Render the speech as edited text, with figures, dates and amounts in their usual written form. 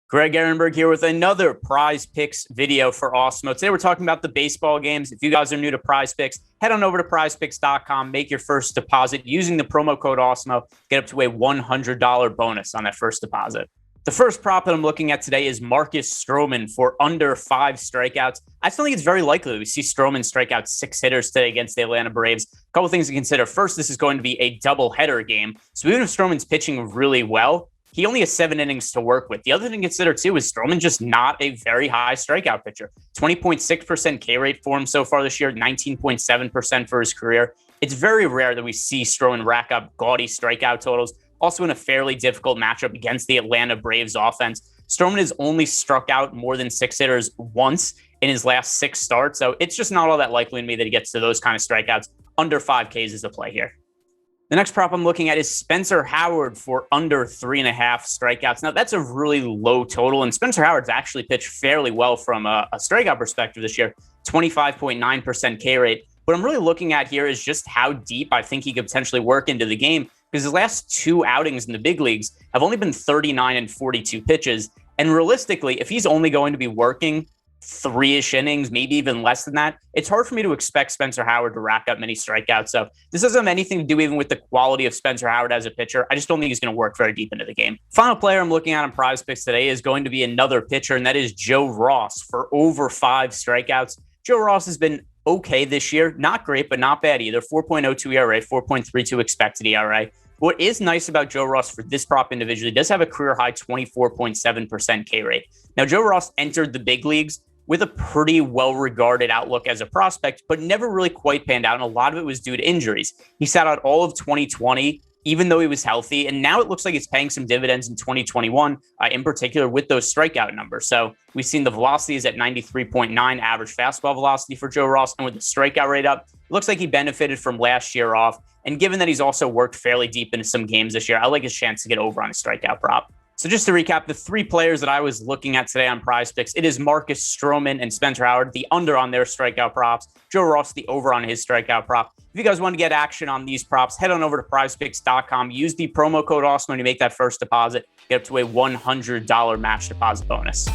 Greg Ehrenberg here with another Prize Picks video for Awesemo. Today we're talking about the baseball games. If you guys are new to Prize Picks, head on over to prizepicks.com, make your first deposit using the promo code Awesemo, get up to a $100 bonus on that first deposit. The first prop that I'm looking at today is Marcus Stroman for under 5 strikeouts. I still think it's very likely that we see Stroman strike out 6 hitters today against the Atlanta Braves. A couple things to consider. First, this is going to be a doubleheader game. So even if Stroman's pitching really well, he only has 7 innings to work with. The other thing to consider, too, is Stroman just not a very high strikeout pitcher. 20.6% K rate for him so far this year, 19.7% for his career. It's very rare that we see Stroman rack up gaudy strikeout totals. Also in a fairly difficult matchup against the Atlanta Braves offense. Stroman has only struck out more than 6 hitters once in his last 6 starts. So it's just not all that likely to me that he gets to those kind of strikeouts. Under 5 Ks is a play here. The next prop I'm looking at is Spencer Howard for under 3.5 strikeouts. Now, that's a really low total, and Spencer Howard's actually pitched fairly well from a strikeout perspective this year, 25.9% K rate. What I'm really looking at here is just how deep I think he could potentially work into the game, because his last 2 outings in the big leagues have only been 39 and 42 pitches. And realistically, if he's only going to be working 3-ish innings, maybe even less than that, it's hard for me to expect Spencer Howard to rack up many strikeouts. So this doesn't have anything to do even with the quality of Spencer Howard as a pitcher. I just don't think he's going to work very deep into the game. Final player I'm looking at on Prize Picks today is going to be another pitcher, and that is Joe Ross for over 5 strikeouts. Joe Ross has been okay this year. Not great, but not bad either. 4.02 ERA, 4.32 expected ERA. What is nice about Joe Ross for this prop individually, does have a career high 24.7% K rate. Now, Joe Ross entered the big leagues with a pretty well-regarded outlook as a prospect, but never really quite panned out, and a lot of it was due to injuries. He sat out all of 2020, even though he was healthy, and now it looks like it's paying some dividends in 2021, in particular with those strikeout numbers. So we've seen the velocities at 93.9 average fastball velocity for Joe Ross, and with the strikeout rate up, it looks like he benefited from last year off. And given that he's also worked fairly deep into some games this year, I like his chance to get over on a strikeout prop. So just to recap, the 3 players that I was looking at today on Prize Picks, it is Marcus Stroman and Spencer Howard, the under on their strikeout props. Joe Ross, the over on his strikeout prop. If you guys want to get action on these props, head on over to prizepicks.com. Use the promo code Awesemo to make that first deposit. Get up to a $100 match deposit bonus.